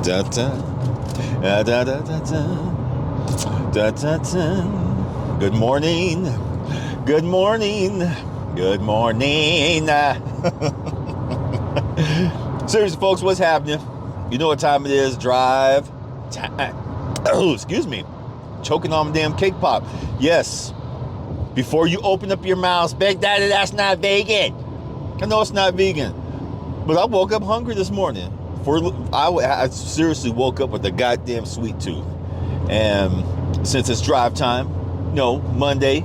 Da da da da da da da da da. Good morning. Good morning. Good morning. Seriously, folks, what's happening? You know what time it is? Drive time. Oh, excuse me. Choking on my damn cake pop. Yes. Before you open up your mouth, Big Daddy, that's not vegan. I know it's not vegan, but I woke up hungry this morning. I seriously woke up with a goddamn sweet tooth. And since it's drive time, Monday.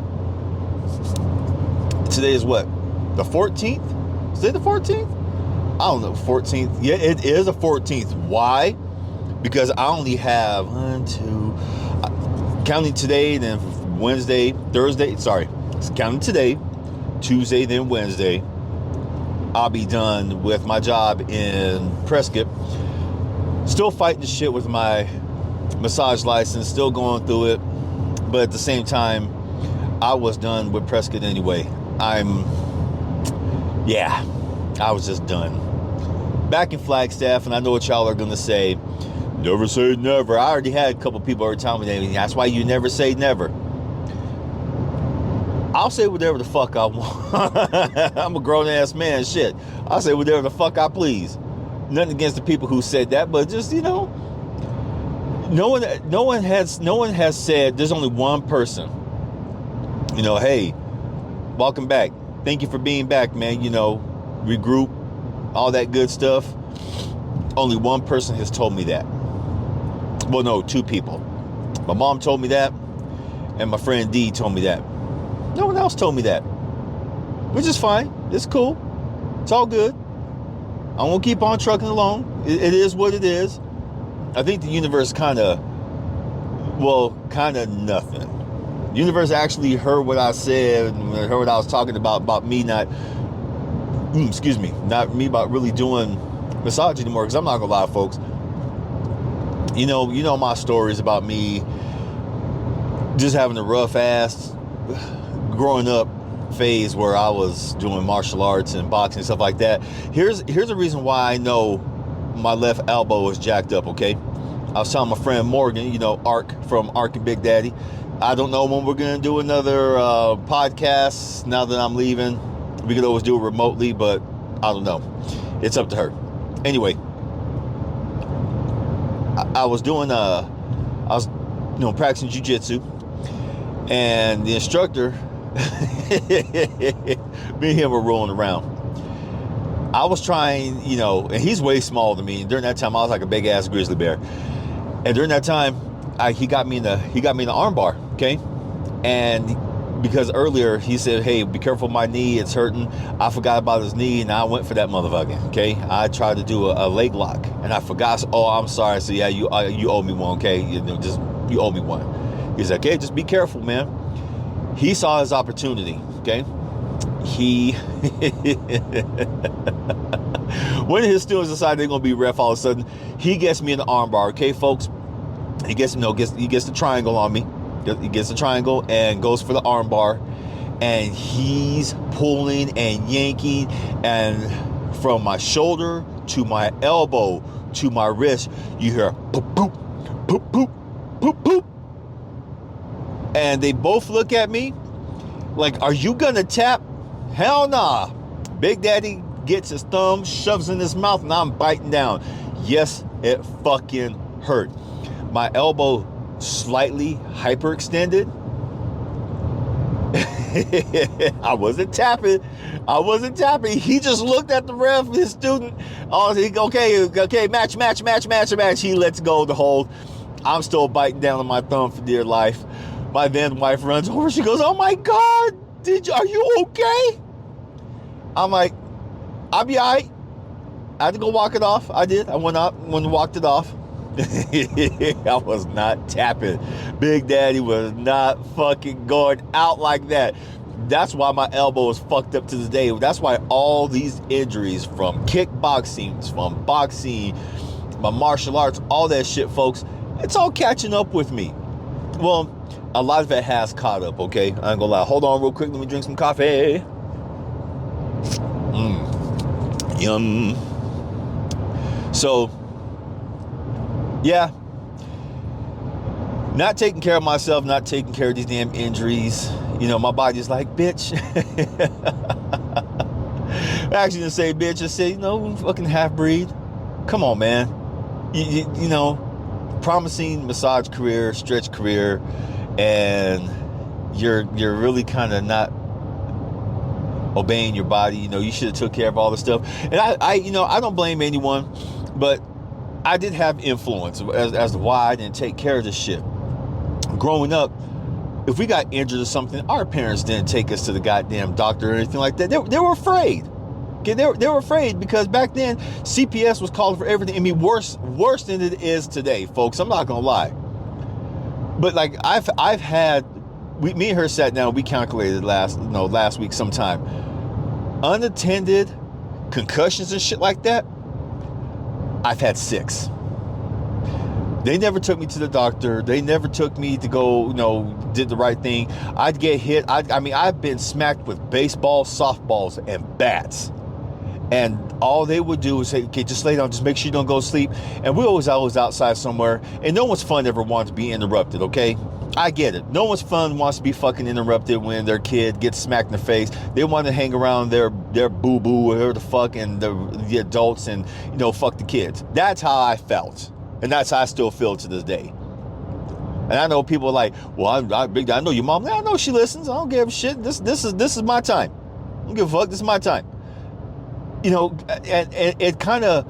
Today is what? The 14th? Is it the 14th? I don't know, 14th. Yeah, it is the 14th. Why? Because I only have counting today, then Wednesday, Thursday. Sorry, it's counting today, Tuesday, then Wednesday. I'll be done with my job in Prescott. Still fighting the shit with my massage license, still going through it. But at the same time, I was done with Prescott anyway. I was just done. Back in Flagstaff, and I know what y'all are going to say. Never say never. I already had a couple people already telling me that. That's why you never say never. I'll say whatever the fuck I want. I'm a grown-ass man, shit. I'll say whatever the fuck I please. Nothing against the people who said that, but just, no one has said, there's only one person, hey, welcome back. Thank you for being back, man. Regroup, all that good stuff. Only one person has told me that. Well, no, two people. My mom told me that, and my friend D told me that. No one else told me that, which is fine. It's cool. It's all good. I'm going to keep on trucking along. It is what it is. I think the universe kind of nothing. The universe actually heard what I said, and heard what I was talking about me not me about really doing massage anymore, because I'm not going to lie, folks. You know my stories about me just having a rough ass growing up phase where I was doing martial arts and boxing and stuff like that. Here's a reason why I know my left elbow is jacked up, okay? I was telling my friend Morgan, Ark from Ark and Big Daddy. I don't know when we're going to do another podcast now that I'm leaving. We could always do it remotely, but I don't know. It's up to her. Anyway, I was doing, practicing jiu-jitsu, and the instructor, me and him were rolling around. I was trying, and he's way smaller than me. During that time, I was like a big ass grizzly bear. And during that time, he got me in the arm bar, okay? And because earlier he said, "Hey, be careful of my knee, it's hurting." I forgot about his knee, and I went for that motherfucker, okay? I tried to do a leg lock, and I forgot. Oh, I'm sorry. So yeah, you owe me one, okay? You owe me one. He's like, "Okay, just be careful, man." He saw his opportunity, okay? When his students decide they're gonna be ref, all of a sudden he gets me in the arm bar, okay, folks? He gets the triangle on me. He gets the triangle and goes for the arm bar, and he's pulling and yanking, and from my shoulder to my elbow to my wrist, you hear poop poop poop poop poop poop, and they both look at me like, "Are you gonna tap?" Hell nah. Big Daddy gets his thumb, shoves in his mouth, and I'm biting down. Yes, it fucking hurt. My elbow slightly hyperextended. I wasn't tapping. He just looked at the ref, his student. Oh, okay, match. He lets go of the hold. I'm still biting down on my thumb for dear life. My then wife runs over. She goes, "Oh my God, are you okay?" I'm like, "I'll be all right." I had to go walk it off. I did. I went out and walked it off. I was not tapping. Big Daddy was not fucking going out like that. That's why my elbow is fucked up to this day. That's why all these injuries from kickboxing, from boxing, my martial arts, all that shit, folks, it's all catching up with me. Well, a lot of it has caught up, okay? I ain't gonna lie. Hold on real quick. Let me drink some coffee. Yum. So, Yeah, not taking care of myself, not taking care of these damn injuries. You know, my body's like, bitch. I actually didn't say bitch, I say, you know, fucking half-breed. Come on, man. You know, promising massage career, stretch career, and you're really kind of not obeying your body. You know, you should have took care of all this stuff. And I you know, I don't blame anyone, but I did have influence as to why I didn't take care of this shit. Growing up, if we got injured or something, our parents didn't take us to the goddamn doctor or anything like that. They were afraid. Okay, they were afraid because back then CPS was calling for everything. I mean, worse than it is today, folks. I'm not gonna lie. But like I've had, me and her sat down. We calculated last week sometime. Unattended concussions and shit like that. I've had 6. They never took me to the doctor. They never took me to go, you know, did the right thing. I'd get hit. I mean, I've been smacked with baseballs, softballs, and bats. And all they would do is say, okay, just lay down, just make sure you don't go to sleep. And we're always outside somewhere. And no one's fun ever wants to be interrupted, okay? I get it. No one's fun wants to be fucking interrupted when their kid gets smacked in the face. They want to hang around their boo-boo, whatever the fuck, and the adults, and, you know, fuck the kids. That's how I felt. And that's how I still feel to this day. And I know people are like, well, I know your mom. I know she listens. I don't give a shit. This is my time. I don't give a fuck. This is my time. You know, and it kind of,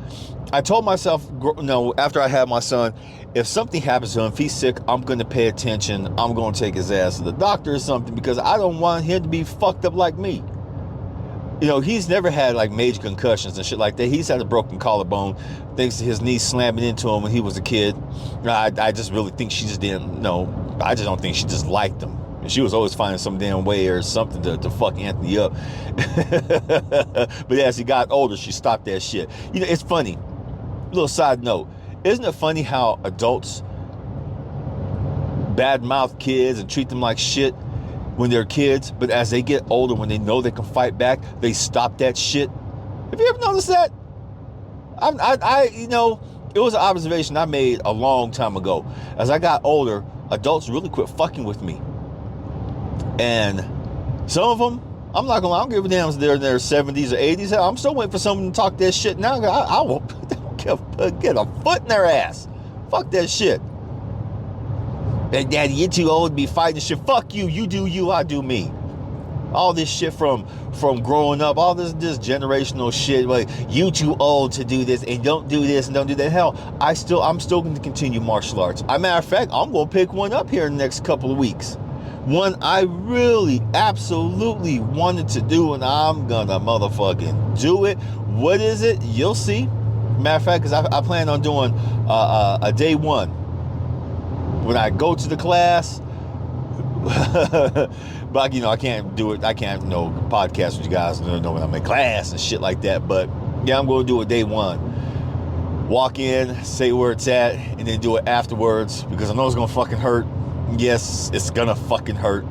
I told myself, you know, after I had my son, if something happens to him, if he's sick, I'm going to pay attention. I'm going to take his ass to the doctor or something because I don't want him to be fucked up like me. You know, he's never had like major concussions and shit like that. He's had a broken collarbone thanks to his knee slamming into him when he was a kid. I just really think she just didn't know. I just don't think she just liked him. And she was always finding some damn way or something to fuck Anthony up. But as he got older, she stopped that shit. You know, it's funny. Little side note. Isn't it funny how adults badmouth kids and treat them like shit when they're kids, but as they get older, when they know they can fight back, they stop that shit? Have you ever noticed that? You know, it was an observation I made a long time ago. As I got older, adults really quit fucking with me. And some of them, I'm not gonna lie, I don't give a damn if they're in their 70s or 80s. I'm still waiting for someone to talk that shit now. I will get a foot in their ass. Fuck that shit. Hey, Daddy, you're too old to be fighting shit. Fuck you. You do you, I do me. All this shit from growing up, all this generational shit, like you too old to do this and don't do this and don't do that. Hell, I'm still going to continue martial arts. As a matter of fact, I'm going to pick one up here in the next couple of weeks. One I really absolutely wanted to do, and I'm gonna motherfucking do it. What is it? You'll see. Matter of fact, because I plan on doing a day one. When I go to the class, but you know, I can't do it. I can't, you know, podcast with you guys, you know, when I'm in class and shit like that. But yeah, I'm going to do a day one. Walk in, say where it's at, and then do it afterwards because I know it's going to fucking hurt. Yes, it's going to fucking hurt.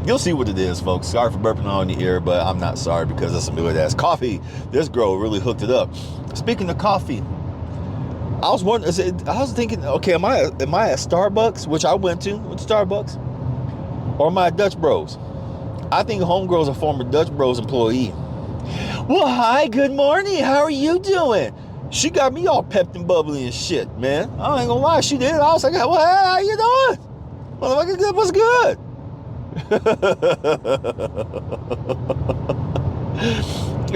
You'll see what it is, folks. Sorry for burping on your ear, but I'm not sorry because that's some good ass coffee. This girl really hooked it up. Speaking of coffee, I was thinking, okay, am I at Starbucks, which I went to with Starbucks, or am I at Dutch Bros? I think Homegirl's a former Dutch Bros employee. Well, hi, good morning. How are you doing? She got me all pepped and bubbly and shit, man. I ain't gonna lie, she did. I was like, well, hey, how you doing? Motherfucker, what's good?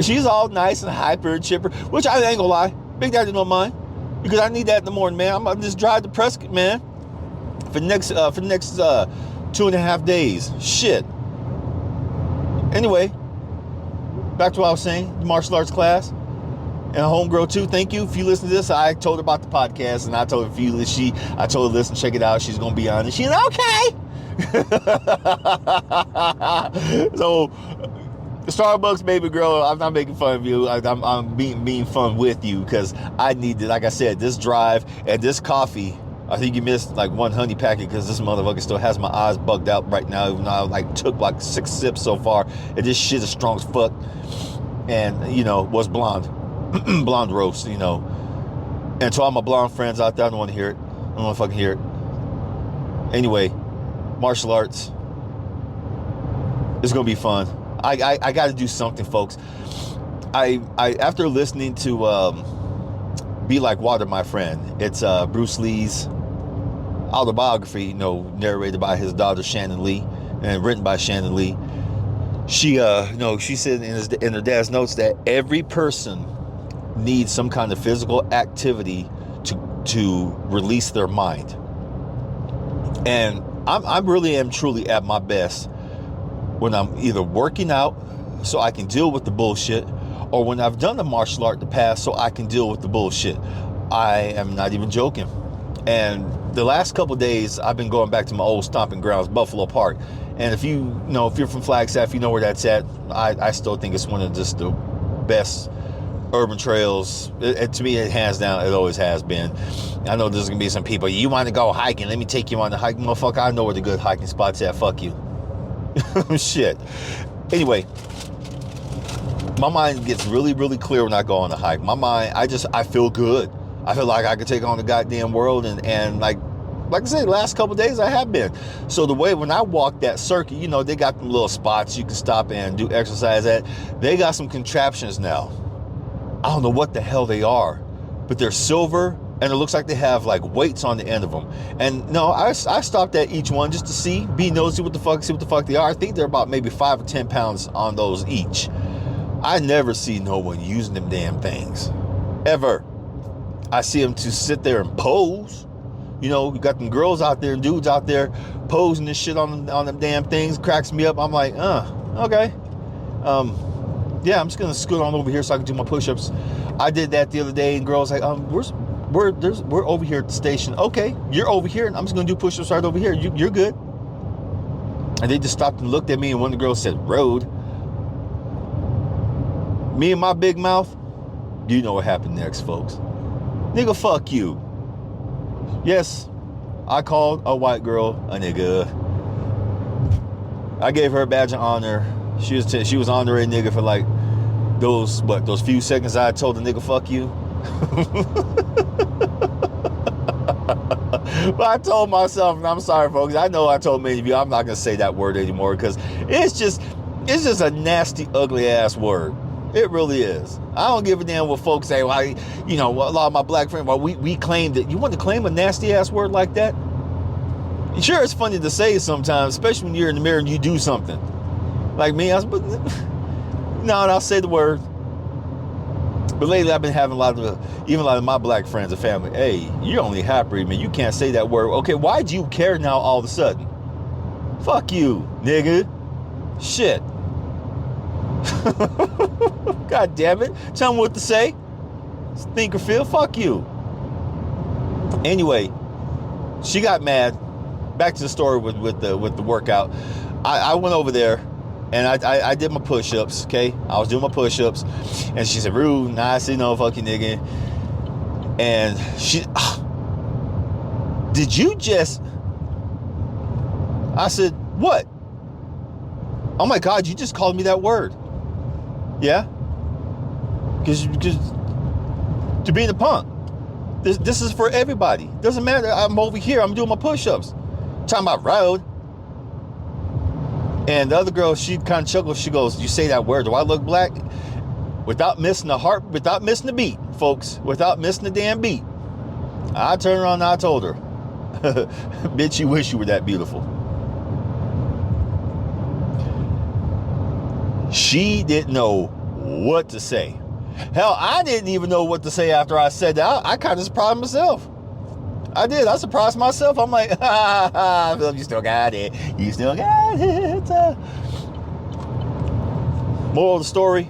She's all nice and hyper and chipper, which I ain't gonna lie, Big Daddy don't mind. Because I need that in the morning, man. I'm just drive to Prescott, man, for the next 2.5 days. Shit. Anyway, back to what I was saying, the martial arts class. And homegirl too, thank you. If you listen to this, I told her about the podcast, and I told her I told her listen, check it out. She's gonna be on, and she's okay. So, Starbucks, baby girl, I'm not making fun of you. I'm being fun with you because I need to, like I said, this drive and this coffee. I think you missed like one honey packet because this motherfucker still has my eyes bugged out right now. Even though I like took like 6 sips so far, and this shit is strong as fuck. And you know, was blonde roast, you know. And to all my blonde friends out there, I don't want to hear it. I don't want to fucking hear it. Anyway, martial arts. It's gonna be fun. I got to do something, folks. I after listening to Be Like Water, My Friend. It's Bruce Lee's autobiography, you know, narrated by his daughter Shannon Lee and written by Shannon Lee. She she said in her dad's notes that every person needs some kind of physical activity to release their mind. And I really am truly at my best when I'm either working out so I can deal with the bullshit, or when I've done a martial art in the past so I can deal with the bullshit. I am not even joking. And the last couple of days, I've been going back to my old stomping grounds, Buffalo Park. And if you're from Flagstaff, you know where that's at. I still think it's one of just the best urban trails. To me, it hands down, it always has been. I know there's gonna be some people, you want to go hiking, let me take you on the hike. Motherfucker, I know where the good hiking spots at. Fuck you. Shit. Anyway, my mind gets really, really clear when I go on a hike. My mind, I feel good. I feel like I could take on the goddamn world, and like I said, the last couple of days I have been. So the way when I walk that circuit, you know, they got them little spots you can stop and do exercise at. They got some contraptions now. I don't know what the hell they are, but they're silver, and it looks like they have like weights on the end of them. And no, I stopped at each one just to see, be nosy see what the fuck they are. I think they're about maybe 5 or 10 pounds on those each. I never see no one using them damn things, ever. I see them to sit there and pose. You know, you got them girls out there and dudes out there posing this shit on them damn things. Cracks me up. I'm like, okay. Yeah, I'm just gonna scoot on over here so I can do my push-ups. I did that the other day, and girls like, we're over here at the station. Okay, you're over here, and I'm just gonna do push-ups right over here. You're good. And they just stopped and looked at me, and one of the girls said, "Road." Me and my big mouth. You know what happened next, folks. Nigga, fuck you. Yes, I called a white girl a nigga. I gave her a badge of honor. She was honorary nigga for like those few seconds I told the nigga fuck you. But I told myself, and I'm sorry folks, I know I told many of you I'm not gonna say that word anymore, because it's just a nasty, ugly ass word. It really is. I don't give a damn what folks say. Well, a lot of my black friends, well, we claimed it. You want to claim a nasty ass word like that? Sure, it's funny to say sometimes, especially when you're in the mirror and you do something. Like me, I'll say the word. But lately I've been having a lot of my black friends and family. Hey, you're only half-breed, man. You can't say that word. Okay, why do you care now all of a sudden? Fuck you, nigga. Shit. God damn it. Tell me what to say. Think or feel. Fuck you. Anyway, she got mad. Back to the story with the workout. I went over there and I did my push-ups, okay? I was doing my push-ups, and she said, "Rude." Nah, I said, "No, fucking nigga." And she, "Did you just?" I said, "What?" "Oh my God, you just called me that word." "Yeah, because to being a punk. This is for everybody. Doesn't matter. I'm over here. I'm doing my push-ups. Talking about road." And the other girl, she kind of chuckles. She goes, "You say that word. Do I look black?" Without missing the heart, without missing the beat, folks. Without missing the damn beat. I turned around and I told her, "Bitch, you wish you were that beautiful." She didn't know what to say. Hell, I didn't even know what to say after I said that. I kind of surprised myself. I did. I surprised myself. I'm like, Philip, you still got it. You still got it. Moral of the story,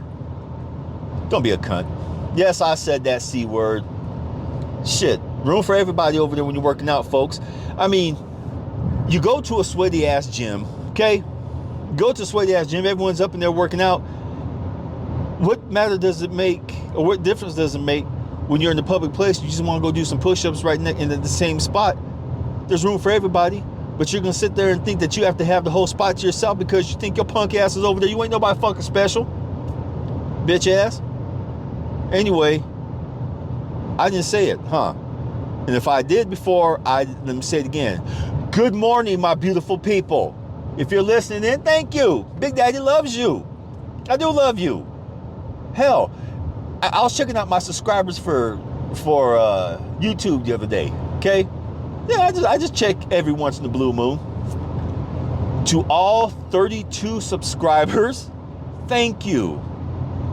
don't be a cunt. Yes, I said that C word. Shit. Room for everybody over there when you're working out, folks. I mean, you go to a sweaty ass gym, okay? Go to a sweaty ass gym. Everyone's up in there working out. What matter does it make, or what difference does it make when you're in the public place? You just want to go do some push-ups right in the same spot. There's room for everybody, but you're gonna sit there and think that you have to have the whole spot to yourself because you think your punk ass is over there. You ain't nobody fucking special, bitch ass. Anyway, I didn't say it, huh? And if I did before, let me say it again. Good morning, my beautiful people. If you're listening in, thank you. Big Daddy loves you. I do love you. Hell, I was checking out my subscribers for YouTube the other day. Okay, yeah, I just check every once in the blue moon. To all 32 subscribers, thank you.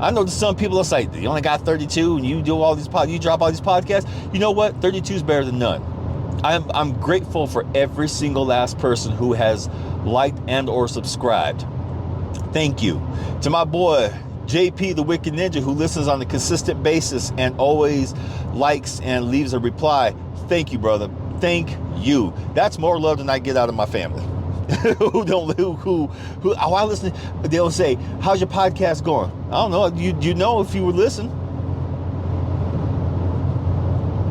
I know that some people are like, you only got 32 and you do all these you drop all these podcasts. You know what? 32 is better than none. I'm grateful for every single last person who has liked and or subscribed. Thank you. To my boy JP the Wicked Ninja, who listens on a consistent basis and always likes and leaves a reply. Thank you, brother. Thank you. That's more love than I get out of my family. who I listen, they'll say, how's your podcast going? I don't know. You know if you would listen.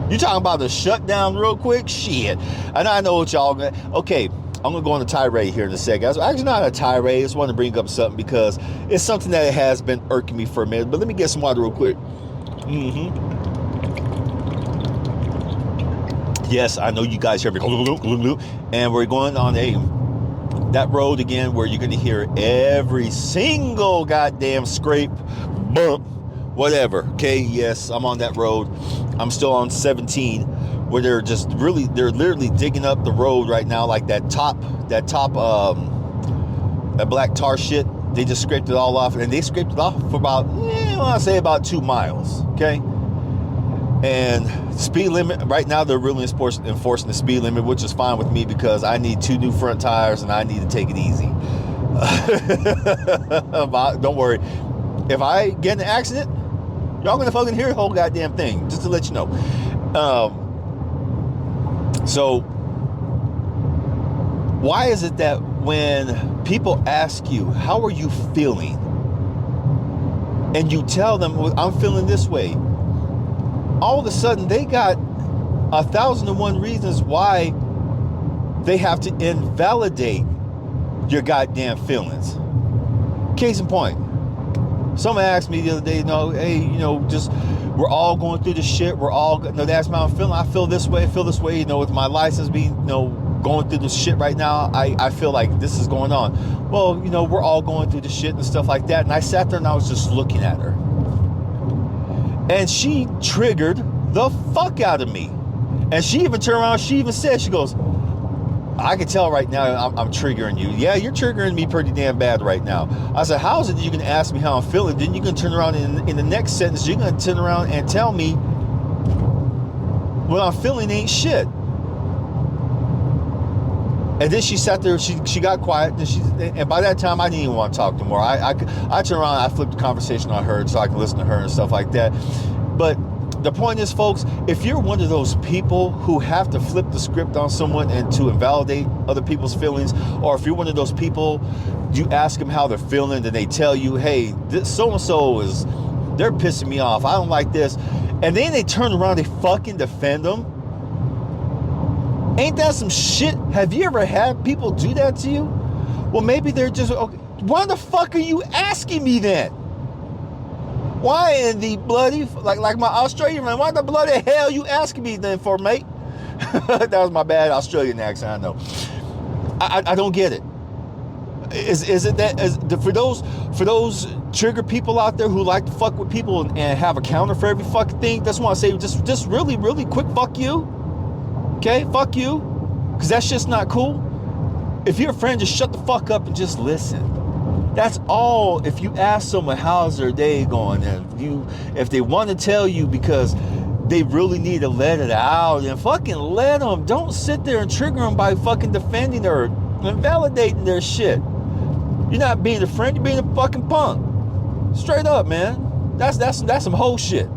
You talking about the shutdown real quick? Shit. And I know what y'all gonna. Okay, I'm gonna go on a tirade here in a second. Actually, not a tirade. I just want to bring up something because it's something that has been irking me for a minute. But let me get some water real quick. Yes, I know you guys hear me. And we're going on that road again where you're going to hear every single goddamn scrape, bump, whatever. Okay, yes, I'm on that road. I'm still on 17 where they're literally digging up the road right now, like that black tar shit. They just scraped it all off, and they scraped it off for about, I want to say about 2 miles. Okay. And speed limit, right now they're really enforcing the speed limit, which is fine with me because I need 2 new front tires and I need to take it easy. Don't worry. If I get in an accident, y'all gonna fucking hear the whole goddamn thing, just to let you know. So why is it that when people ask you, how are you feeling? And you tell them, well, I'm feeling this way. All of a sudden, they got 1,001 reasons why they have to invalidate your goddamn feelings. Case in point, someone asked me the other day, hey, just we're all going through this shit. They asked me how I'm feeling. I feel this way, with my license being, going through this shit right now. I feel like this is going on. Well, we're all going through this shit and stuff like that. And I sat there and I was just looking at her. And she triggered the fuck out of me. And she even turned around, she even said, she goes, I can tell right now I'm triggering you. Yeah, you're triggering me pretty damn bad right now. I said, how is it that you can ask me how I'm feeling? Then you can turn around in the next sentence, you're going to turn around and tell me what I'm feeling ain't shit. And then she sat there, she got quiet, and by that time, I didn't even want to talk no more. I turned around, I flipped the conversation on her so I could listen to her and stuff like that. But the point is, folks, if you're one of those people who have to flip the script on someone and to invalidate other people's feelings, or if you're one of those people, you ask them how they're feeling, and they tell you, hey, this so-and-so they're pissing me off, I don't like this, and then they turn around, they fucking defend them. Ain't that some shit? Have you ever had people do that to you? Well, maybe they're just, okay, why the fuck are you asking me then? Why in the bloody, like my Australian man, why the bloody hell you asking me then for, mate? That was my bad Australian accent, I know. I don't get it. Is it that, for those trigger people out there who like to fuck with people and have a counter for every fucking thing, that's why I say just really, really quick fuck you. Okay, fuck you, because that's just not cool. If you're a friend, just shut the fuck up and just listen. That's all. If you ask someone how's their day going, and if they want to tell you because they really need to let it out, then fucking let them. Don't sit there and trigger them by fucking defending or invalidating their shit. You're not being a friend, you're being a fucking punk. Straight up, man. That's some whole shit.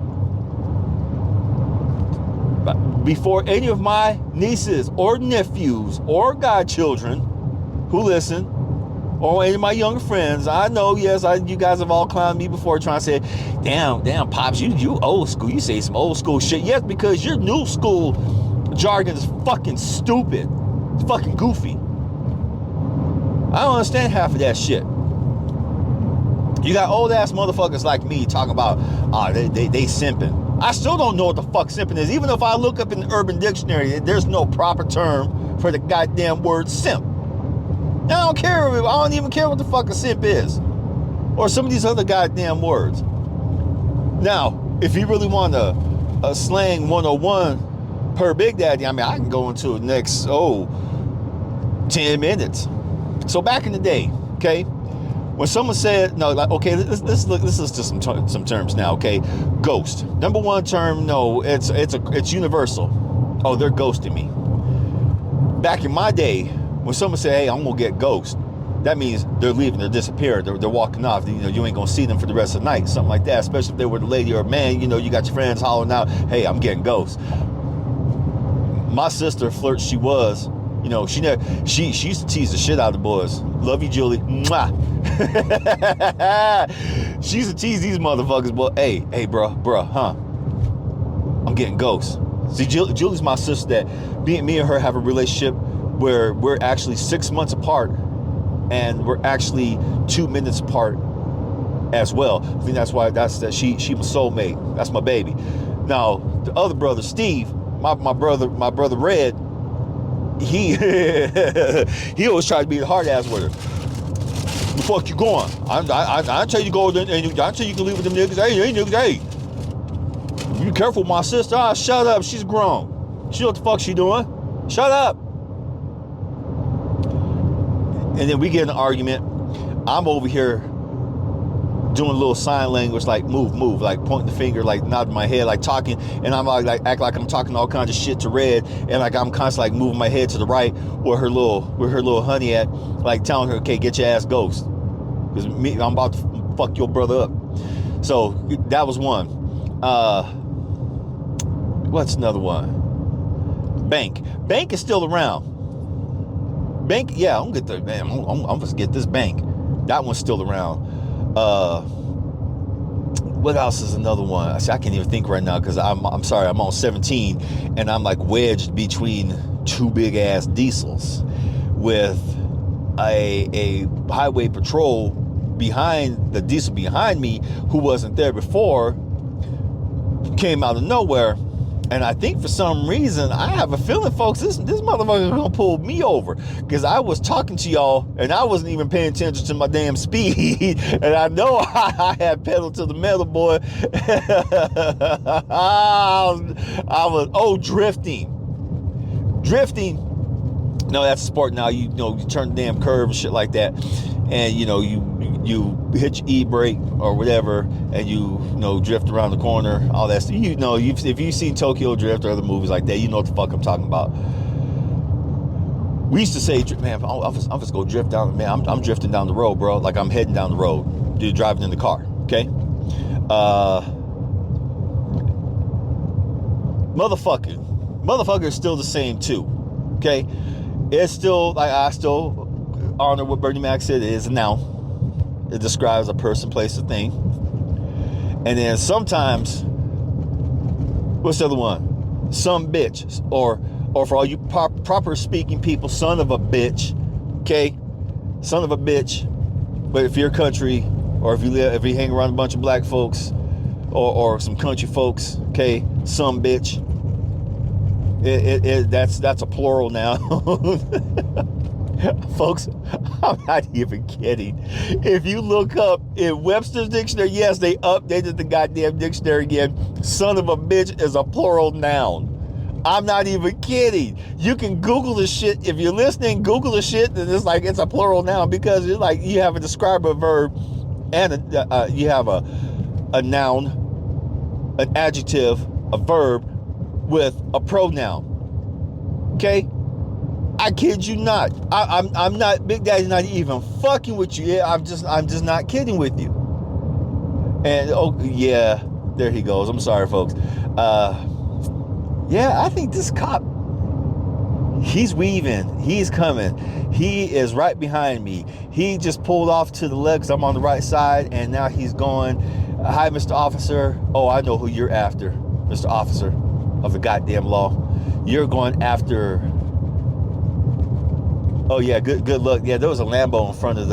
Before any of my nieces or nephews or godchildren who listen, or any of my younger friends, I know, yes, you guys have all clowned me before trying to say, damn, Pops, you old school. You say some old school shit. Yes, because your new school jargon is fucking stupid. It's fucking goofy. I don't understand half of that shit. You got old ass motherfuckers like me talking about, they simping. I still don't know what the fuck simping is. Even if I look up in the Urban Dictionary, there's no proper term for the goddamn word simp. I don't care. I don't even care what the fuck a simp is. Or some of these other goddamn words. Now, if you really want a slang 101 per Big Daddy, I mean, I can go into the next, 10 minutes. So back in the day, okay, when someone said, no, like, okay, let's just some terms now, okay? Ghost. Number one term, no, it's universal. Oh, they're ghosting me. Back in my day, when someone said, hey, I'm gonna get ghost, that means they're leaving, they're disappearing, they're walking off. You know, you ain't gonna see them for the rest of the night, something like that. Especially if they were the lady or a man, you know, you got your friends hollering out, hey, I'm getting ghost. My sister, flirt she was, you know, she used to tease the shit out of the boys. Love you, Julie. Mwah. She used to tease these motherfuckers, but hey, bruh, huh? I'm getting ghost. See, Julie's my sister that me and her have a relationship where we're actually 6 months apart and we're actually 2 minutes apart as well. I think that's why she my soulmate. That's my baby. Now, the other brother, Steve, my brother Red, he he always tried to be the hard ass with her. The fuck you going? I tell you to go and I tell you can leave with them niggas. Hey niggas, hey. You careful with my sister. Ah, shut up. She's grown. She know what the fuck she doing. Shut up. And then we get in an argument. I'm over here doing a little sign language, like move, like pointing the finger, like nodding my head, like talking, and I'm like act like I'm talking all kinds of shit to Red, and like I'm constantly like moving my head to the right where her little honey at, like telling her, okay, get your ass ghost, because I'm about to fuck your brother up. So that was one. What's another one? Bank is still around. Bank, yeah, I'm gonna get the man. I'm gonna get this bank. That one's still around. What else is another one? I can't even think right now because I'm sorry, I'm on 17 and I'm like wedged between two big ass diesels with a highway patrol behind the diesel behind me who wasn't there before, came out of nowhere. And I think for some reason, I have a feeling, folks, this motherfucker is gonna pull me over, because I was talking to y'all and I wasn't even paying attention to my damn speed. And I know I had pedal to the metal, boy. I was drifting. No, that's a sport now. You know, you turn the damn curve and shit like that, and you know you hit your e-brake or whatever, and you drift around the corner, all that stuff. You know, if you've seen Tokyo Drift or other movies like that, you know what the fuck I'm talking about. We used to say, man, I'm just go drift down. Man, I'm drifting down the road, bro. Like I'm heading down the road. Dude, driving in the car. Okay. Motherfucker is still the same too. Okay. It's still, like, I still honor what Bernie Mac said. It is a noun. It describes a person, place, a thing. And then sometimes, what's the other one? Some bitch, or for all you proper speaking people, son of a bitch. Okay, son of a bitch. But if you're country, or if you hang around a bunch of black folks, or some country folks, okay, some bitch. That's a plural now. Folks, I'm not even kidding. If you look up in Webster's dictionary, yes, they updated the goddamn dictionary again. Son of a bitch is a plural noun. I'm not even kidding. You can Google the shit. If you're listening, Google the shit, and it's a plural noun, because it's like you have a describer, a verb, and you have a noun, an adjective, a verb with a pronoun. Okay? I kid you not. I'm not, Big Daddy's not even fucking with you. Yeah, I'm just not kidding with you. And oh yeah, there he goes. I'm sorry, folks. Yeah, I think this cop, he's weaving. He's coming. He is right behind me. He just pulled off to the left because I'm on the right side, and now he's going, hi, Mr. Officer. Oh, I know who you're after, Mr. Officer of the goddamn law. You're going after. Oh yeah, good luck. Yeah, there was a Lambo in front of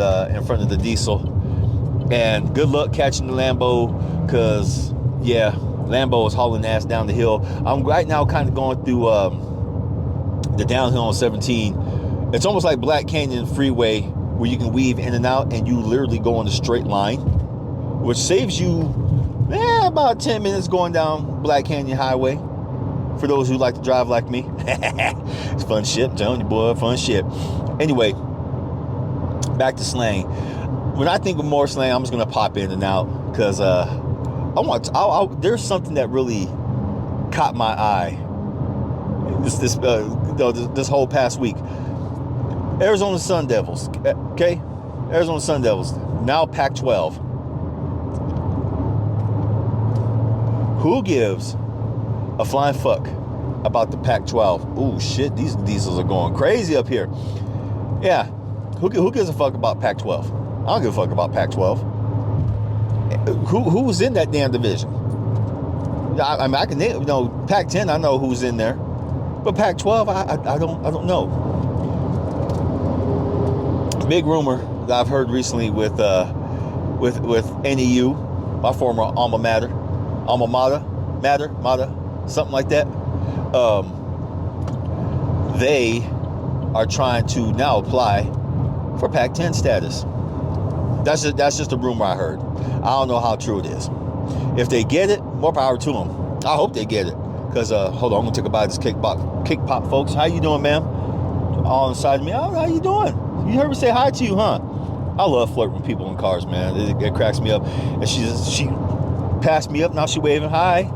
the diesel, and good luck catching the Lambo, cause yeah, Lambo is hauling ass down the hill. I'm right now kind of going through the downhill on 17. It's almost like Black Canyon Freeway where you can weave in and out and you literally go in a straight line, which saves you about 10 minutes going down Black Canyon Highway for those who like to drive like me. It's fun shit, I'm telling you, boy, fun shit. Anyway, back to slang. When I think of more slang, I'm just gonna pop in and out because there's something that really caught my eye this whole past week. Arizona Sun Devils, okay? Arizona Sun Devils, now Pac-12. Who gives a flying fuck about the Pac-12? Oh shit, these diesels are going crazy up here. Yeah, who gives a fuck about Pac-12? I don't give a fuck about Pac-12. Who's in that damn division? I mean, I can name, Pac-10. I know who's in there, but Pac-12, I don't know. Big rumor that I've heard recently with NEU, my former alma mater, something like that. They are trying to now apply for Pac-10 status. That's just a rumor I heard. I don't know how true it is. If they get it, more power to them. I hope they get it. Because, hold on, I'm going to take a bite of this cake pop, folks. How you doing, ma'am? All inside of me. Oh, how you doing? You heard me say hi to you, huh? I love flirting with people in cars, man. It cracks me up. And she passed me up. Now she waving hi.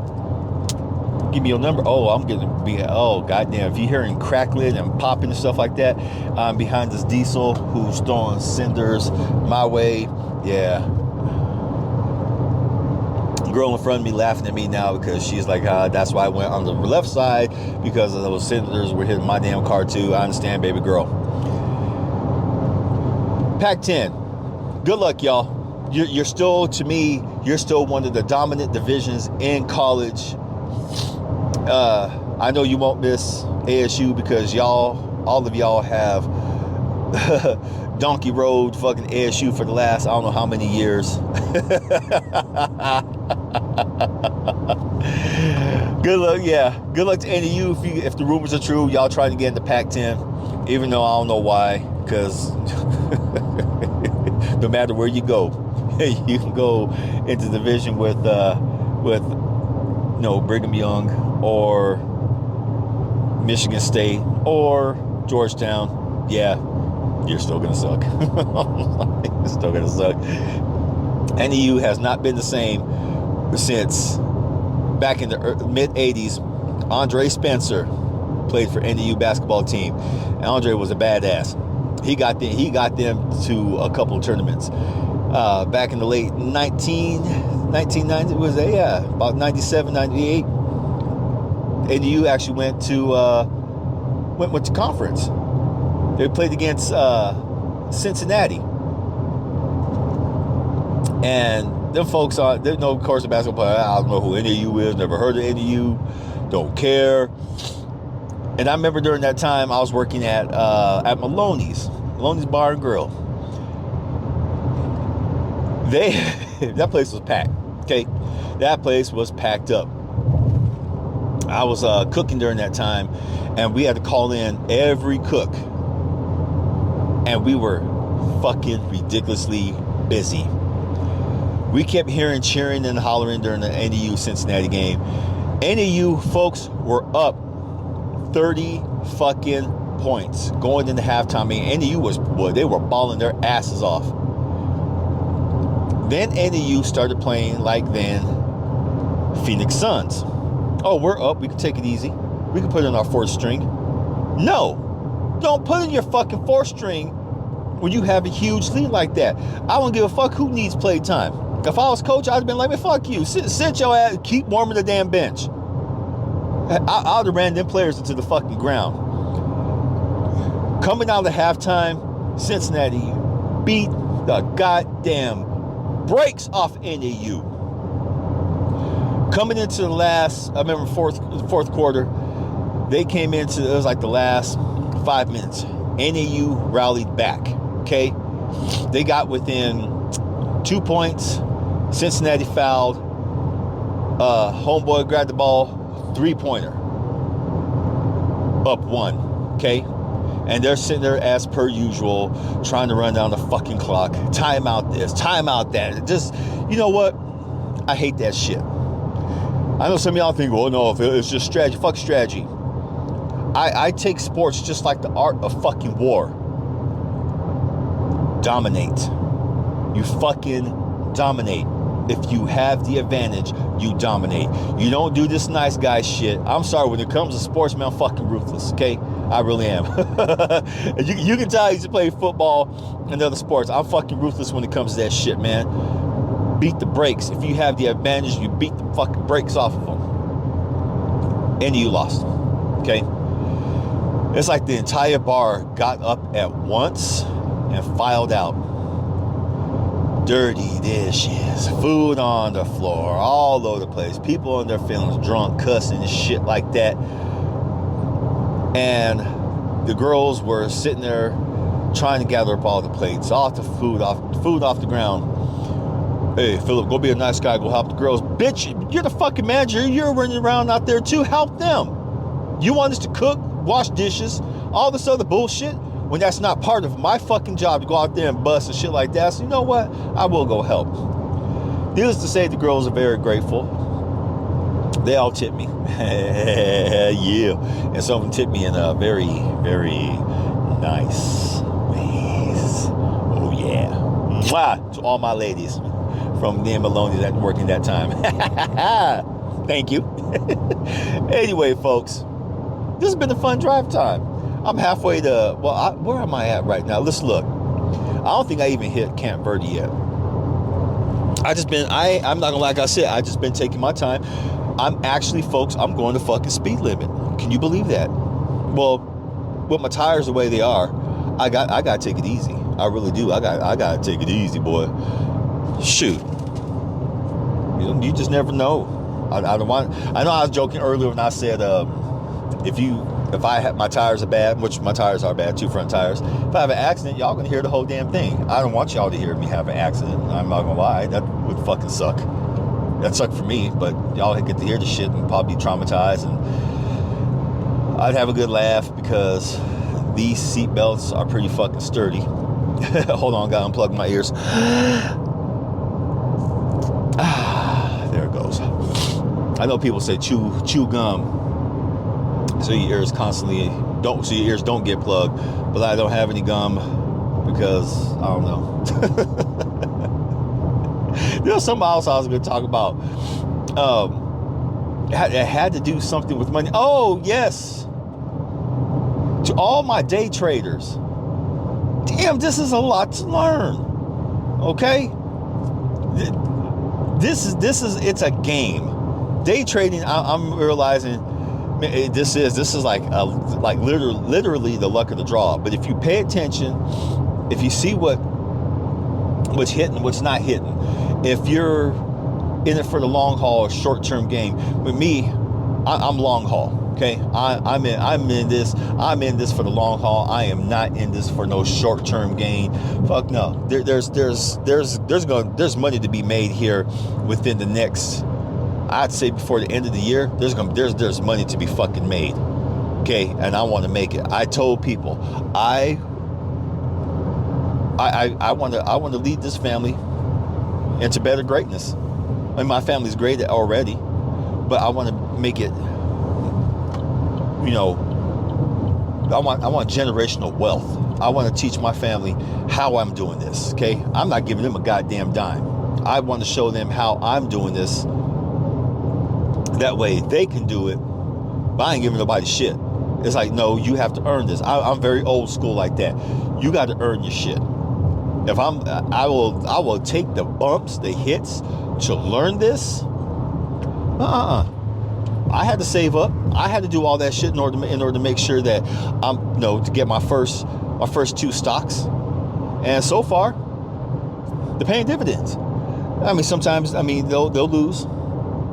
Give me your number. Oh, I'm going to be, oh, goddamn. If you're hearing crackling and popping and stuff like that, I'm behind this diesel who's throwing cinders my way. Yeah. Girl in front of me laughing at me now because she's like, that's why I went on the left side, because of those cinders were hitting my damn car too. I understand, baby girl. Pac-10. Good luck, y'all. You're still, to me, you're still one of the dominant divisions in college. I know you won't miss ASU because all of y'all have donkey road fucking ASU for the last I don't know how many years. Good luck, yeah. Good luck to NEU if the rumors are true. Y'all trying to get into Pac-10, even though I don't know why, because no matter where you go, you can go into the division with Brigham Young or Michigan State or Georgetown. Yeah, you're still gonna suck. You're still gonna suck. NEU has not been the same since back in the mid 80s. Andre Spencer played for NEU basketball team, and Andre was a badass. He got them to a couple of tournaments back in the late 1990s. Was about 97, 98. NEU actually went to conference. They played against Cincinnati. And them folks there's no course of basketball player. I don't know who NEU is, never heard of NEU, don't care. And I remember during that time I was working at Maloney's Bar and Grill. That place was packed. Okay, that place was packed up. I was cooking during that time, and we had to call in every cook, and we were fucking ridiculously busy. We kept hearing cheering and hollering during the NEU Cincinnati game. NEU folks were up 30 fucking points going into halftime. I mean, NEU they were balling their asses off. Then NEU started playing like then Phoenix Suns. Oh, we're up. We can take it easy. We can put in our fourth string. No, don't put in your fucking fourth string when you have a huge lead like that. I don't give a fuck who needs play time. If I was coach, I'd have been like, man, fuck you. Sit your ass, keep warming the damn bench. I would have ran them players into the fucking ground. Coming out of halftime, Cincinnati beat the goddamn brakes off NEU. Coming into the last, I remember fourth quarter, they came into, it was like the last 5 minutes. NEU rallied back, okay? They got within 2 points. Cincinnati fouled. Homeboy grabbed the ball, 3-pointer, up 1, okay? And they're sitting there as per usual, trying to run down the fucking clock. Timeout this, timeout that. Just, you know what? I hate that shit. I know some of y'all think, well, no, if it's just strategy. Fuck strategy. I take sports just like the art of fucking war. Dominate. You fucking dominate. If you have the advantage, you dominate. You don't do this nice guy shit. I'm sorry, when it comes to sports, man, I'm fucking ruthless, okay? I really am. you can tell I used to play football and other sports. I'm fucking ruthless when it comes to that shit, man. Beat the brakes. If you have the advantage, you beat the fucking brakes off of them. And you lost, okay? It's like the entire bar got up at once and filed out. Dirty dishes, food on the floor, all over the place. People in their feelings, drunk, cussing and shit like that. And the girls were sitting there trying to gather up all the plates, off the food off the ground. Hey, Philip, go be a nice guy, go help the girls. Bitch, you're the fucking manager. You're running around out there too. Help them. You want us to cook, wash dishes, all this other bullshit, when that's not part of my fucking job to go out there and bust and shit like that. So you know what? I will go help. Needless to say, the girls are very grateful. They all tip me. Yeah. And some of them tip me in a very, very nice ways. Oh, yeah. Mwah! To all my ladies from Dan Maloney that working that time. Thank you. Anyway, folks, this has been a fun drive time. I'm halfway to, well, where am I at right now? Let's look. I don't think I even hit Camp Verde yet. I'm not gonna, like I said, I just been taking my time. I'm actually, folks, I'm going to fucking speed limit. Can you believe that? Well, with my tires the way they are, I gotta take it easy. I really do. I gotta take it easy, boy. Shoot. You just never know. I know I was joking earlier when I said, if I have, my tires are bad, which my tires are bad, 2 front tires. If I have an accident, y'all gonna hear the whole damn thing. I don't want y'all to hear me have an accident. I'm not gonna lie, that would fucking suck. That sucked for me, but y'all get to hear the shit and probably be traumatized, and I'd have a good laugh because these seat belts are pretty fucking sturdy. Hold on, gotta unplug my ears. There it goes. I know people say chew gum so your ears don't get plugged, but I don't have any gum because I don't know. There's something else I was going to talk about. It had to do something with money. Oh yes, to all my day traders. Damn, this is a lot to learn. Okay, it's a game. Day trading, I'm realizing. This is like literally the luck of the draw. But if you pay attention, if you see what's hitting, what's not hitting, if you're in it for the long haul or short-term game, with me, I'm long haul. Okay, I'm in this for the long haul. I am not in this for no short-term gain. Fuck no. There's money to be made here within the next, I'd say before the end of the year. There's money to be fucking made. Okay, and I want to make it. I told people I want to lead this family into better greatness. I mean, my family's great already, but I want to make it. You know, I want generational wealth. I want to teach my family how I'm doing this. Okay, I'm not giving them a goddamn dime. I want to show them how I'm doing this. That way they can do it, but I ain't giving nobody shit. It's like, no, you have to earn this. I'm very old school like that. You got to earn your shit. If I will take the bumps, the hits to learn this. I had to save up. I had to do all that shit in order to make sure that to get my first 2 stocks. And so far, they're paying dividends. I mean, sometimes they'll lose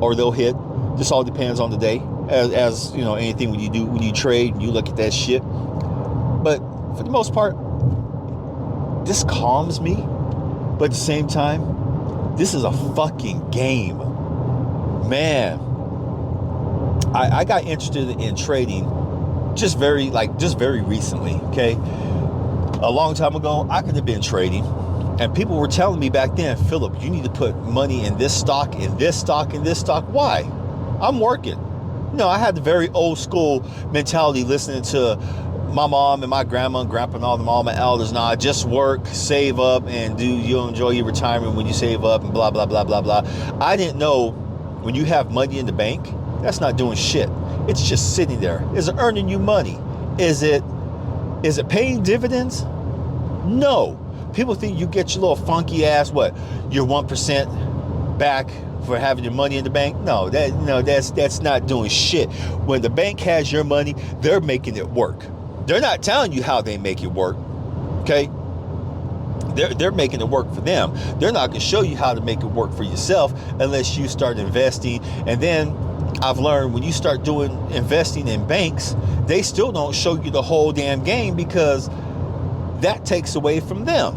or they'll hit. Just all depends on the day. As you know, anything when you trade, you look at that shit. But for the most part, this calms me. But at the same time, this is a fucking game. man, I got interested in trading just very recently, okay? A long time ago, I could have been trading, and people were telling me back then, Philip, you need to put money in this stock, in this stock, in this stock. Why? I'm working. I had the very old school mentality, listening to my mom and my grandma and grandpa and all my elders. Nah, just work, save up, and you'll enjoy your retirement when you save up, and blah, blah, blah, blah, blah. I didn't know when you have money in the bank, that's not doing shit. It's just sitting there. Is it earning you money? Is it paying dividends? No. People think you get your little funky ass, your 1% back for having your money in the bank. No, that's not doing shit. When the bank has your money, they're making it work. They're not telling you how they make it work, okay? They're making it work for them. They're not going to show you how to make it work for yourself unless you start investing. And then I've learned when you start doing investing in banks, they still don't show you the whole damn game because that takes away from them.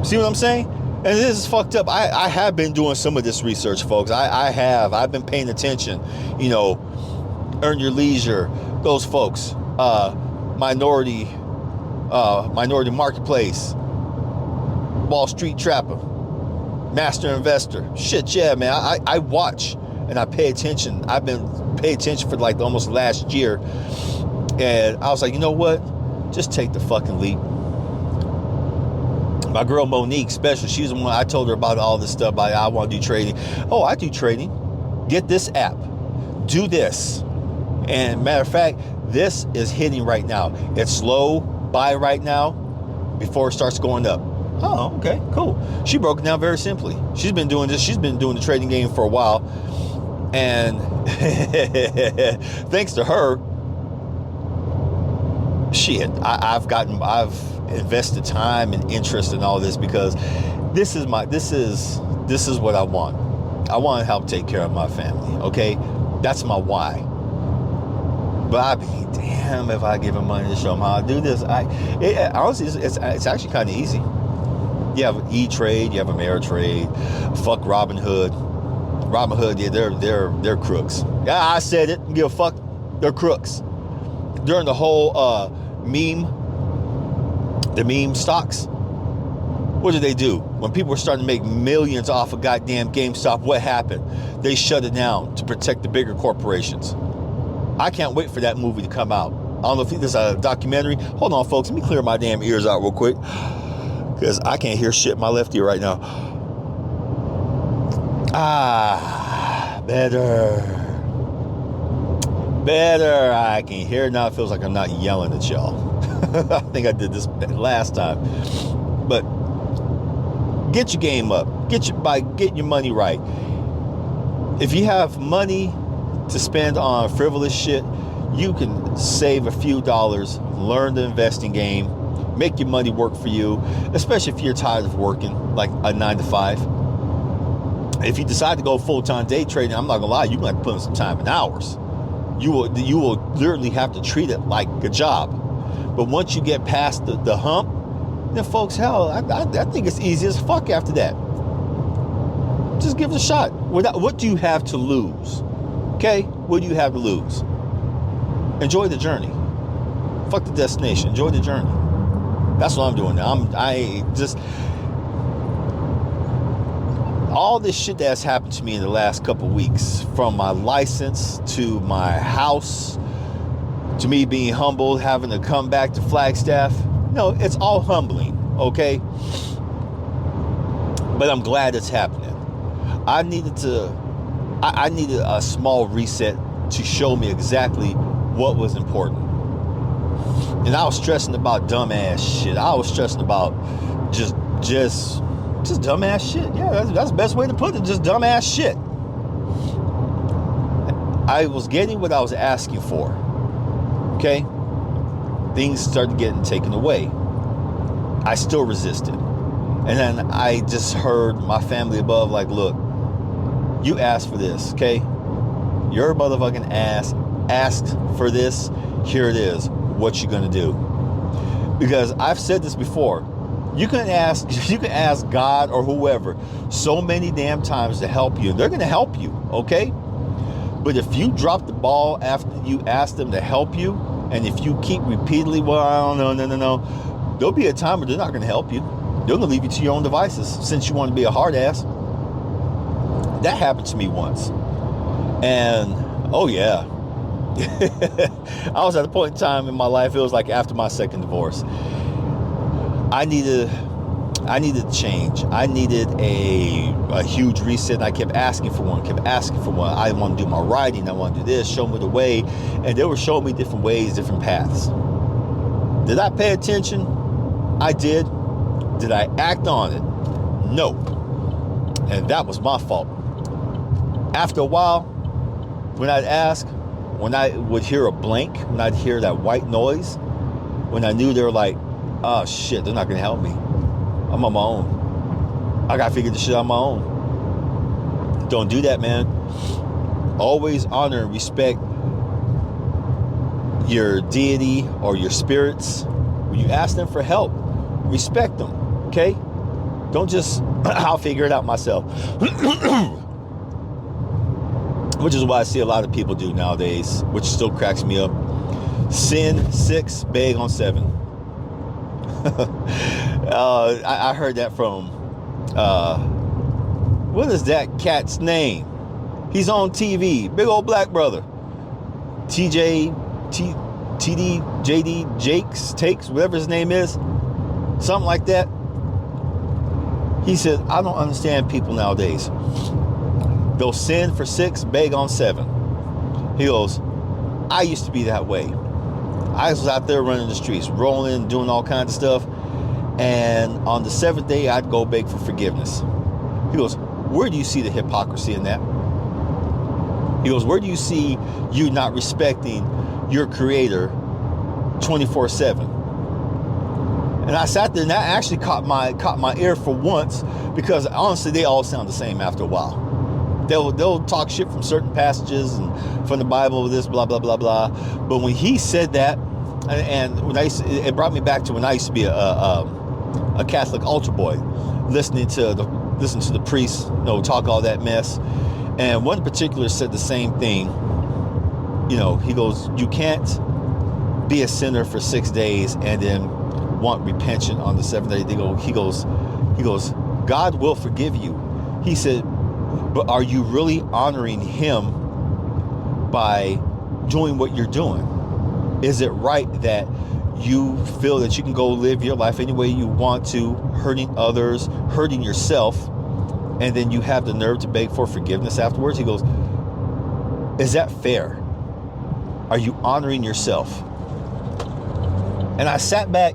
See what I'm saying? And this is fucked up. I have been doing some of this research, folks. I've been paying attention. Earn Your Leisure, those folks. Minority Marketplace, Wall Street Trapper, Master Investor. Shit, yeah, man. I watch and I pay attention. I've been paying attention for like almost last year. And I was like, you know what? Just take the fucking leap. My girl Monique, special, she's the one I told her about all this stuff. I want to do trading. Oh, I do trading. Get this app. Do this. And matter of fact, this is hitting right now. It's low buy right now before it starts going up. Oh, okay, cool. She broke it down very simply. She's been doing this. She's been doing the trading game for a while. And thanks to her, shit, I've invested time and interest in all this because this is what I want. I want to help take care of my family, okay? That's my why. But I'd be damn if I give him money to show him how I do this. Honestly, it's actually kind of easy. You have E-Trade, you have Ameritrade. Fuck Robinhood. Robinhood, yeah, they're crooks. Yeah, I said it. Give a fuck. They're crooks. During the whole meme stocks, what did they do? When people were starting to make millions off of goddamn GameStop, what happened? They shut it down to protect the bigger corporations. I can't wait for that movie to come out. I don't know if there's a documentary. Hold on, folks. Let me clear my damn ears out real quick because I can't hear shit in my left ear right now. Better. I can hear it now. It feels like I'm not yelling at y'all. I think I did this last time. But get your game up. Get your money right. If you have money to spend on frivolous shit, you can save a few dollars, learn the investing game, make your money work for you, especially if you're tired of working like a 9 to 5. If you decide to go full-time day trading, I'm not gonna lie, you're gonna have to put in some time and hours. You will literally have to treat it like a job. But once you get past the hump, then folks, hell, I think it's easy as fuck after that. Just give it a shot. What do you have to lose? Okay? What do you have to lose? Enjoy the journey. Fuck the destination. Enjoy the journey. That's what I'm doing now. All this shit that's happened to me in the last couple weeks, from my license to my house, to me being humbled, having to come back to Flagstaff. No, it's all humbling, okay? But I'm glad it's happening. I needed a small reset to show me exactly what was important. And I was stressing about dumbass shit. I was stressing about just dumbass shit. Yeah, that's the best way to put it. Just dumbass shit. I was getting what I was asking for. Okay? Things started getting taken away. I still resisted. And then I just heard my family above like, look, you asked for this, okay? Your motherfucking ass asked for this. Here it is. What you gonna do? Because I've said this before. You can ask God or whoever so many damn times to help you. They're going to help you, okay? But if you drop the ball after you ask them to help you, and if you keep repeatedly, well, I don't know, no, there'll be a time where they're not going to help you. They're going to leave you to your own devices since you want to be a hard ass. That happened to me once. And, oh yeah. I was at a point in time in my life, it was like after my second divorce. I needed change. I needed a huge reset. I kept asking for one. I want to do my writing. I want to do this. Show me the way. And they were showing me different ways, different paths. Did I pay attention? I did. Did I act on it? No. And that was my fault. After a while, when I'd ask, when I would hear a blank, when I'd hear that white noise, when I knew they were like, oh shit, they're not going to help me. I'm on my own. I got to figure this shit out on my own. Don't do that, man. Always honor and respect your deity or your spirits. When you ask them for help, respect them, okay? Don't just, I'll figure it out myself. Which is what I see a lot of people do nowadays, which still cracks me up. Sin 6, beg on 7. I heard that from, what is that cat's name? He's on TV, big old black brother. TD, JD, Jakes, Takes, whatever his name is. Something like that. He said, I don't understand people nowadays. They'll sin for 6, beg on 7. He goes, I used to be that way. I was out there running the streets, rolling, doing all kinds of stuff. And on the 7th day, I'd go beg for forgiveness. He goes, where do you see the hypocrisy in that? He goes, where do you see you not respecting your creator 24/7? And I sat there, and that actually caught my ear for once, because honestly, they all sound the same after a while. They'll talk shit from certain passages and from the Bible, this, blah, blah, blah, blah. But when he said that, and when it brought me back to when I used to be a Catholic altar boy, listening to the priests, talk all that mess. And one in particular said the same thing. He goes, you can't be a sinner for 6 days and then want repentance on the 7th day. He goes, God will forgive you. He said, but are you really honoring him by doing what you're doing? Is it right that you feel that you can go live your life any way you want to, hurting others, hurting yourself, and then you have the nerve to beg for forgiveness afterwards? He goes, is that fair? Are you honoring yourself? And I sat back,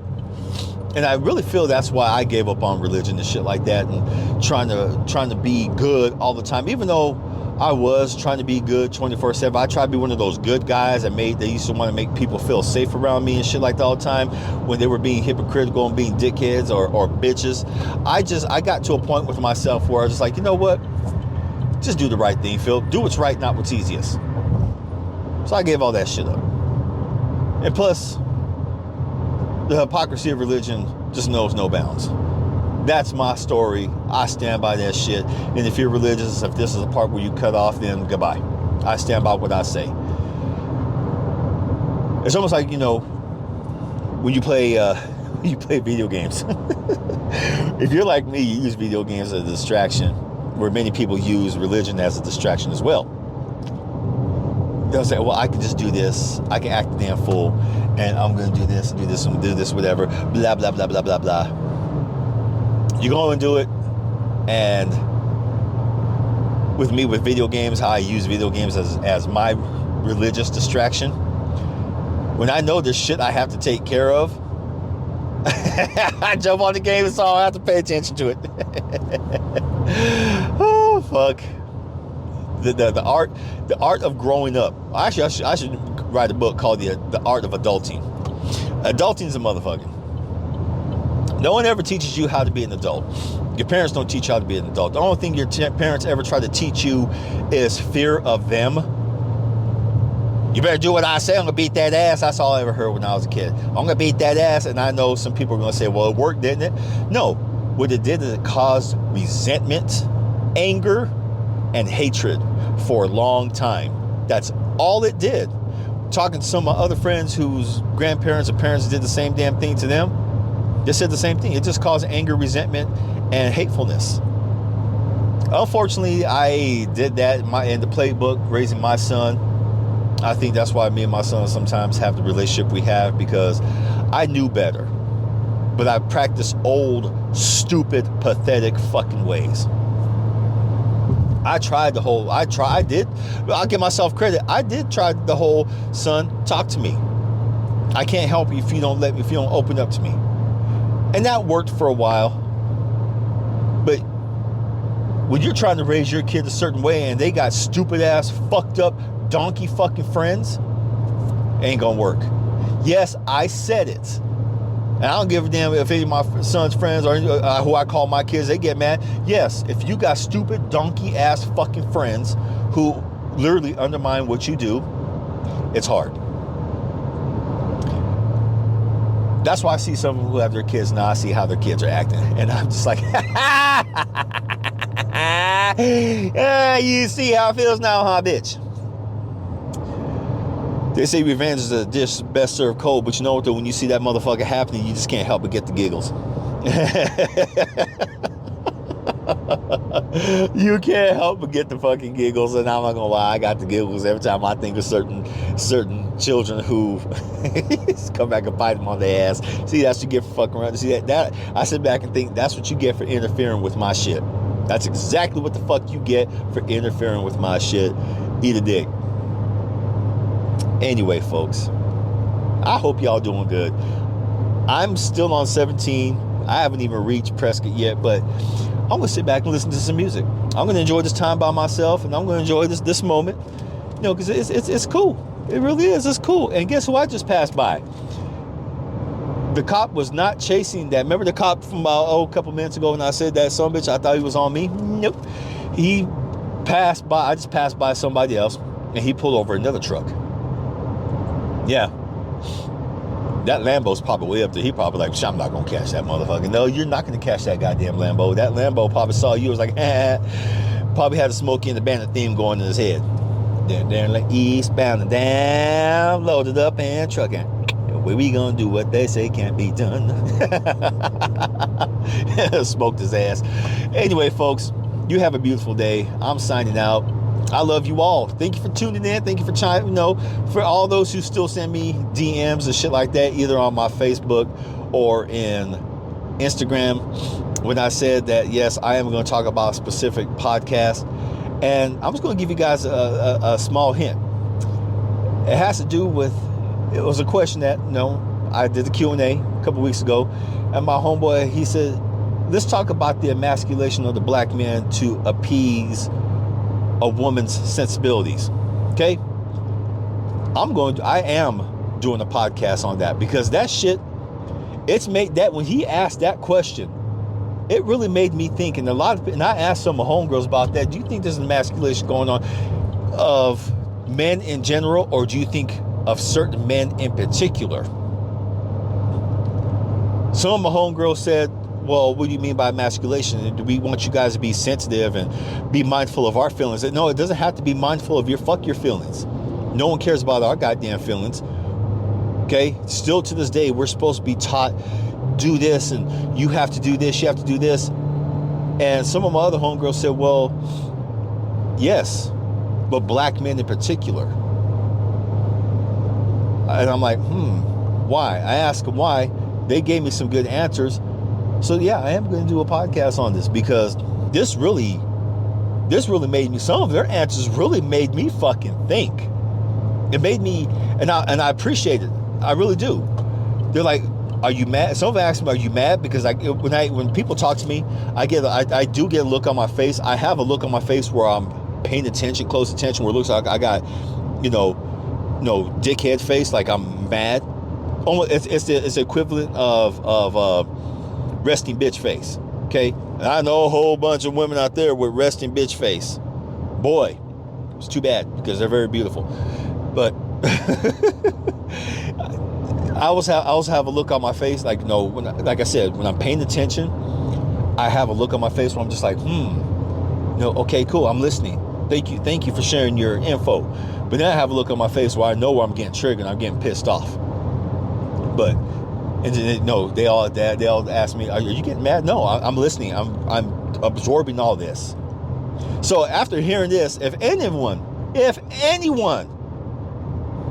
and I really feel that's why I gave up on religion and shit like that, and trying to be good all the time. Even though I was trying to be good 24/7, I tried to be one of those good guys they used to want to make people feel safe around me and shit like that all the time when they were being hypocritical and being dickheads or bitches. I got to a point with myself where I was just like, you know what? Just do the right thing, Phil. Do what's right, not what's easiest. So I gave all that shit up. And plus, the hypocrisy of religion just knows no bounds. That's my story. I stand by that shit. And if you're religious, if this is a part where you cut off, then goodbye. I stand by what I say. It's almost like, when you play video games. If you're like me, you use video games as a distraction, where many people use religion as a distraction as well. They'll say, well, I can just do this. I can act the damn fool, and I'm going to do this and do this and do this, whatever, blah, blah, blah, blah, blah, blah. You go and do it, and with me, with video games, how I use video games as my religious distraction, when I know there's shit I have to take care of, I jump on the game, so I have to pay attention to it. Oh, fuck. The art of growing up. Actually, I should write a book called The Art of Adulting. Adulting is a motherfucker. No one ever teaches you how to be an adult. Your parents don't teach you how to be an adult. The only thing your parents ever try to teach you is fear of them. You better do what I say. I'm gonna beat that ass. That's all I ever heard when I was a kid. I'm gonna beat that ass. And I know some people are gonna say, well, it worked, didn't it? No. What it did is it caused resentment, anger, and hatred for a long time. That's all it did. Talking to some of my other friends whose grandparents or parents did the same damn thing to them, they said the same thing. It just caused anger, resentment, and hatefulness. Unfortunately, I did that in the playbook, raising my son. I think that's why me and my son sometimes have the relationship we have, because I knew better. But I practiced old, stupid, pathetic fucking ways. I'll give myself credit. I did try the whole, son, talk to me. I can't help you if you don't open up to me. And that worked for a while. But when you're trying to raise your kid a certain way and they got stupid ass, fucked up, donkey fucking friends, ain't gonna work. Yes, I said it. And I don't give a damn if any of my son's friends or who I call my kids, they get mad. Yes, if you got stupid donkey ass fucking friends who literally undermine what you do, it's hard. That's why I see some who have their kids now. I see how their kids are acting, and I'm just like, you see how it feels now, huh, bitch? They say revenge is a dish best served cold, but you know what, though? When you see that motherfucker happening, you just can't help but get the giggles. You can't help but get the fucking giggles, and I'm not gonna lie, I got the giggles every time I think of certain children who come back and bite them on their ass. See, that's what you get for fucking around. See that I sit back and think that's what you get for interfering with my shit. That's exactly what the fuck you get for interfering with my shit. Eat a dick. Anyway, folks, I hope y'all doing good. I'm still on 17. I haven't even reached Prescott yet, but I'm gonna sit back and listen to some music. I'm gonna enjoy this time by myself, and I'm gonna enjoy this moment, you know, because it's cool. It really is. It's cool. And guess who I just passed by? The cop was not chasing that. Remember the cop from a couple minutes ago when I said that son bitch? I thought he was on me. Nope. He passed by. I just passed by somebody else, and he pulled over another truck. Yeah. That Lambo's probably way up there. He probably like, I'm not going to catch that motherfucker. No, you're not going to catch that goddamn Lambo. That Lambo probably saw you, was like, probably had a Smokey and the Bandit theme going in his head. There, like eastbound and down, loaded up and trucking. Where we going to do what they say can't be done. Smoked his ass. Anyway, folks, you have a beautiful day. I'm signing out. I love you all. Thank you for tuning in. Thank you for for all those who still send me DMs and shit like that, either on my Facebook or in Instagram. When I said that, yes, I am going to talk about a specific podcast, and I'm just going to give you guys a small hint. It has to do with, it was a question that, I did the Q&A a couple weeks ago, and my homeboy, he said, let's talk about the emasculation of the black man to appease a woman's sensibilities. Okay, I am doing a podcast on that, because that shit, it's made that when he asked that question, it really made me think. And and I asked some of my homegirls about that. Do you think there's an emasculation going on of men in general, or do you think of certain men in particular? Some of my homegirls said, well, what do you mean by emasculation? Do we want you guys to be sensitive and be mindful of our feelings? No, it doesn't have to be mindful of fuck your feelings. No one cares about our goddamn feelings. Okay? Still to this day, we're supposed to be taught, do this, and you have to do this, you have to do this. And some of my other homegirls said, well, yes, but black men in particular. And I'm like, why? I asked them why. They gave me some good answers. So yeah, I am going to do a podcast on this, because this really made me, some of their answers really made me fucking think. It made me, and I appreciate it. I really do. They're like, are you mad? Some of them ask me, are you mad? Because when people talk to me, I do get a look on my face. I have a look on my face where I'm paying attention, close attention, where it looks like I got, dickhead face, like I'm mad. Almost, it's the equivalent of resting bitch face. Okay, and I know a whole bunch of women out there with resting bitch face. Boy, it's too bad, because they're very beautiful. But I always have a look on my face, like, no, like I said, when I'm paying attention, I have a look on my face where I'm just like, okay, cool, I'm listening. Thank you for sharing your info. But then I have a look on my face where I know where I'm getting triggered and I'm getting pissed off. But they all ask me, are you getting mad? No, I'm listening. I'm absorbing all this. So after hearing this, if anyone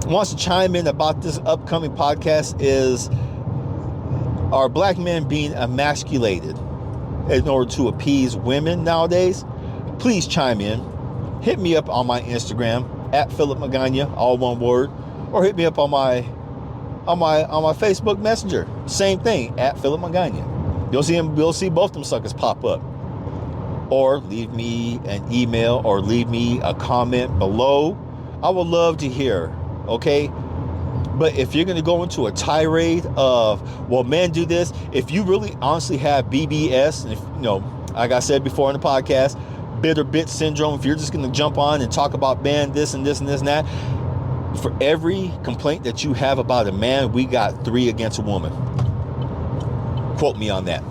wants to chime in about this upcoming podcast, is, are black men being emasculated in order to appease women nowadays? Please chime in. Hit me up on my Instagram at Philip Magana, all one word, or hit me up on my Facebook Messenger. Same thing, at Philip Magana. You'll see both them suckers pop up. Or leave me an email or leave me a comment below. I would love to hear, okay? But if you're going to go into a tirade of, well, men do this, if you really honestly have BBS, and if, like I said before in the podcast, bitter bit syndrome, if you're just going to jump on and talk about man this and this and this and that, for every complaint that you have about a man, we got 3 against a woman. Quote me on that.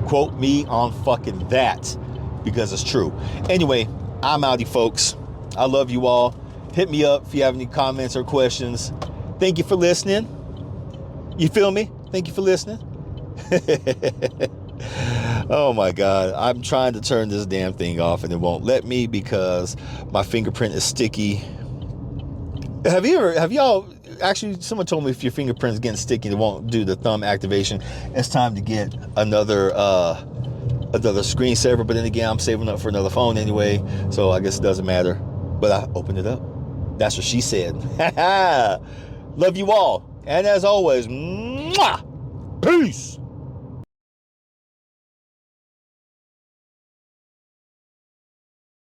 Quote me on fucking that, because it's true. Anyway, I'm outie, folks. I love you all. Hit me up if you have any comments or questions. Thank you for listening. You feel me? Thank you for listening. Oh my God. I'm trying to turn this damn thing off and it won't let me because my fingerprint is sticky. Have y'all, actually, someone told me if your fingerprint is getting sticky, it won't do the thumb activation. It's time to get another screensaver, but then again, I'm saving up for another phone anyway, so I guess it doesn't matter. But I opened it up. That's what she said. Love you all. And as always, mwah! Peace.